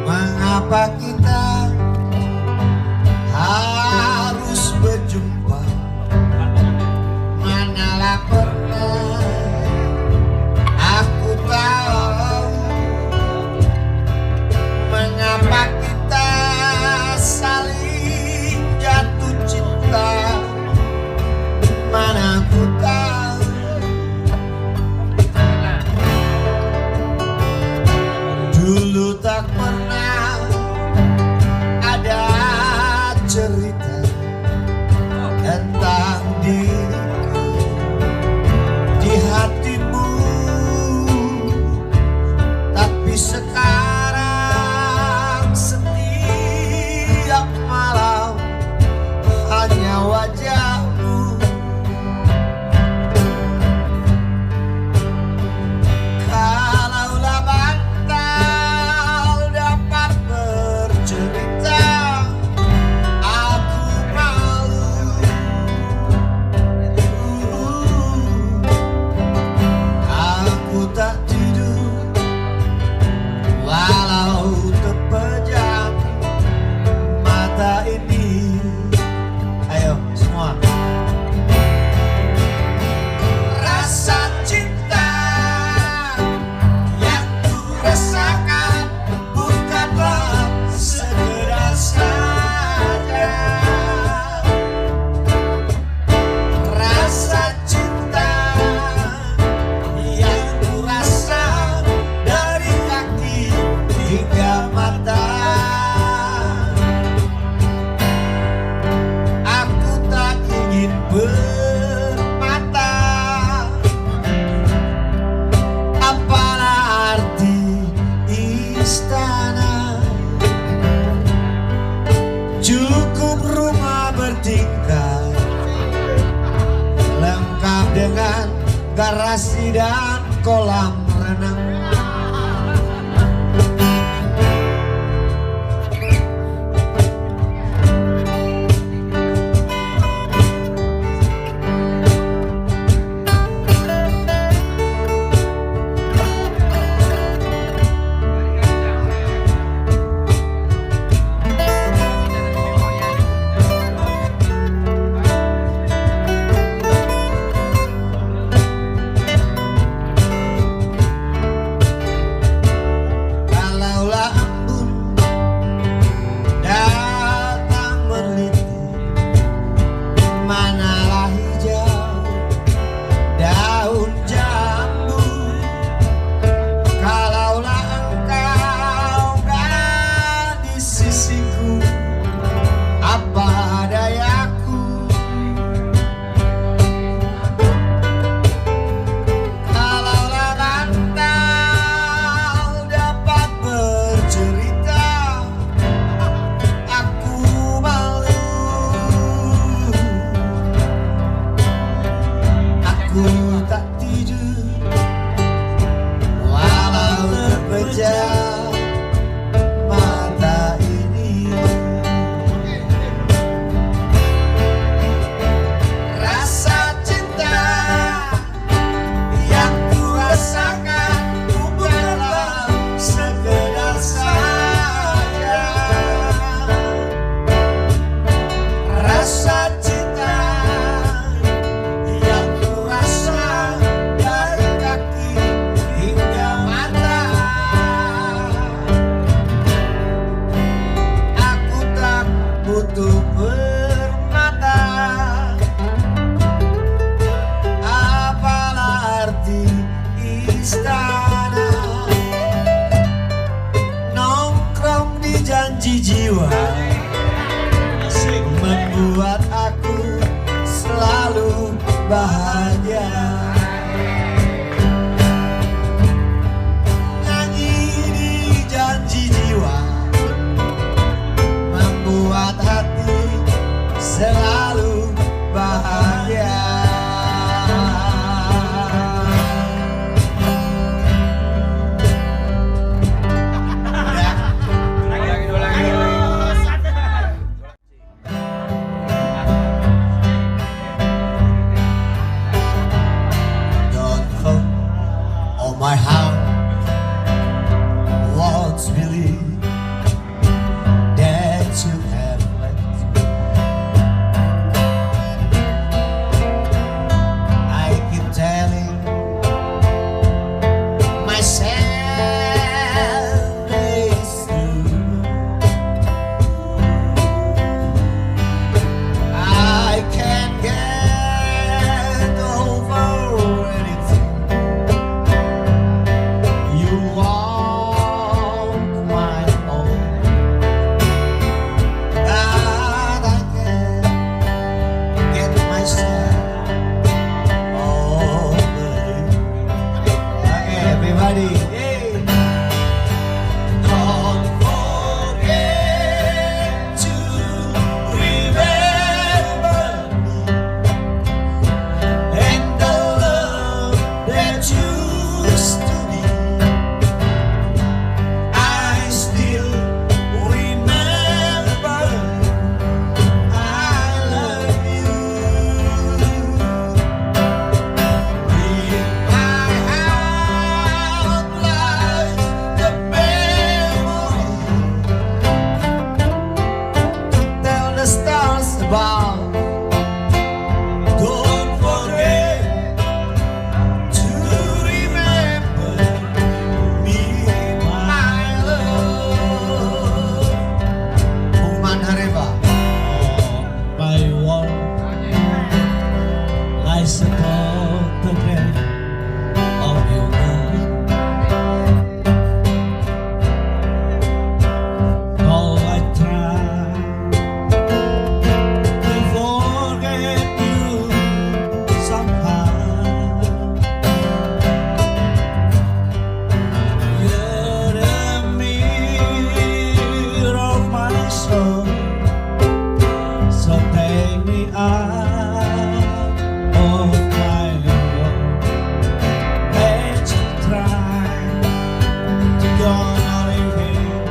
Mengapa kita harus berjumpa? Manalah pernah aku tahu mengapa kita saling jatuh cinta. Mana aku tahu dulu tak pernah ada cerita tentang diriku di hatimu, tapi sekarang setiap malam hanya wajahmu. Kalaulah bantal dapat bercerita, aku malu. Aku tak tidur walau terpejam mata ini. Ayo semua. Rasa cinta yang ku rasakan bukanlah sekedar saja. Rasa cinta yang ku rasa dari kaki hingga mata. Aku tak ingin bermata. Apalah arti istana? Cukup rumah bertingkat lengkap dengan garasi dan kolam renang. Kalaulah embun datang meneliti, manalah hijau daun jambu. Kalaulah engkau berada di sisiku, apa dayaku? Kalaulah bantal dapat bercerita, aku malu. Aku tak tidur walau terpejam mata ini. Rasa cinta yang ku rasakan bukanlah sekedar saja. Rasa cinta yang ku rasa dari kaki hingga mata. Aku tak butuh bermata. Apalah arti istana? Nongkrong di Janji Jiwa membuat aku selalu bahagia. Nyanyi di Janji Jiwa membuat gonna leave him.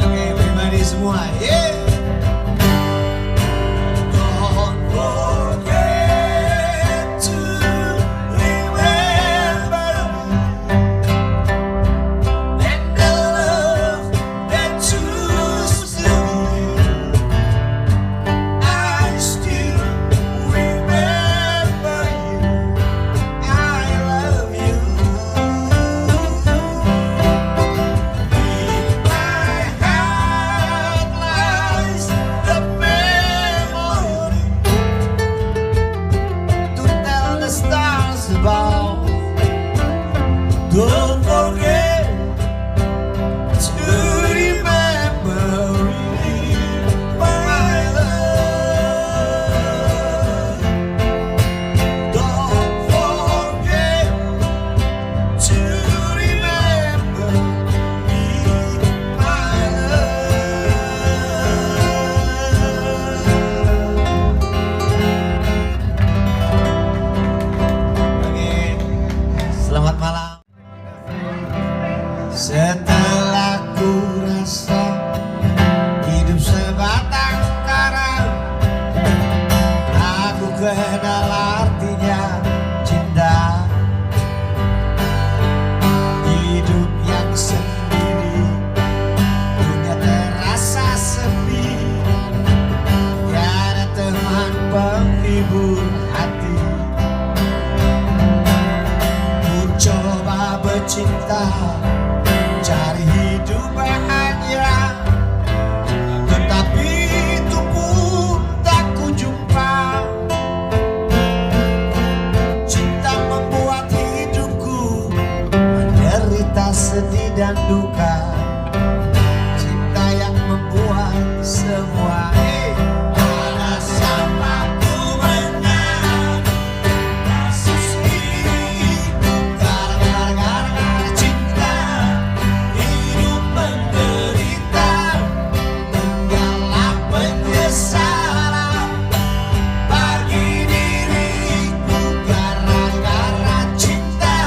Oke, pribadi semua, yeah. Don't forget to remember me and the love that used to be. I still remember you. I love you. In my heart lies the memory to tell the stars about. Don't forget to remember me, my love. Don't forget to remember me, my love. Oke, selamat malam. Setelah ku rasa hidup sebatang kara, aku kenal artinya cinta. Hidup yang sendiri, dunia terasa sepi. Tiada teman penghibur hati. Ku coba bercinta, cari hidup bahagia, tetapi itu pun tak ku jumpa. Cinta membuat hidupku menderita sedih dan duka. Cinta yang membuat semua ada sama ku menang. Kasus ini gara-gara cinta, hidup menderita, tinggallah penyesalan bagi diriku. Gara-gara cinta,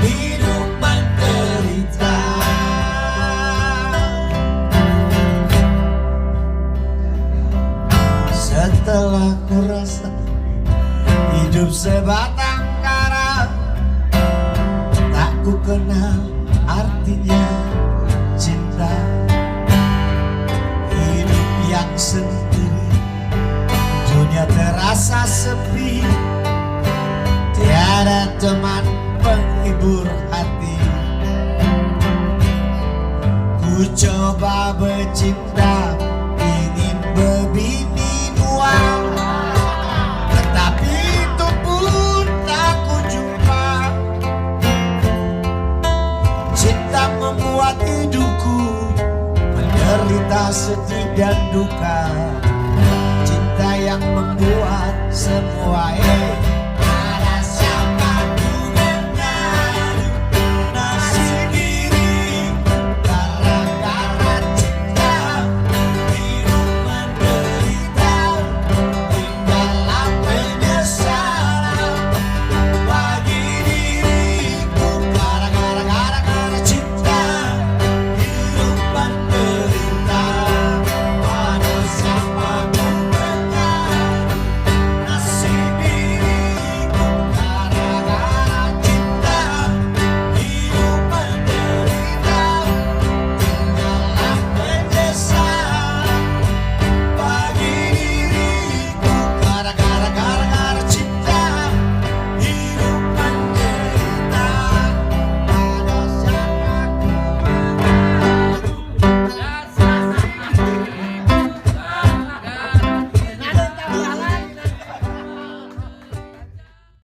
hidup menderita. Setelah ku rasa hidup sebatang kara, tak ku kenal artinya cinta. Hidup yang sendiri, dunia terasa sepi. Tiada teman penghibur hati. Ku coba bercinta, ingin berbini dua, tetapi itu pun tak ku jumpa. Cinta membuat hidupku menderita sedih dan duka. Cinta yang membuat semua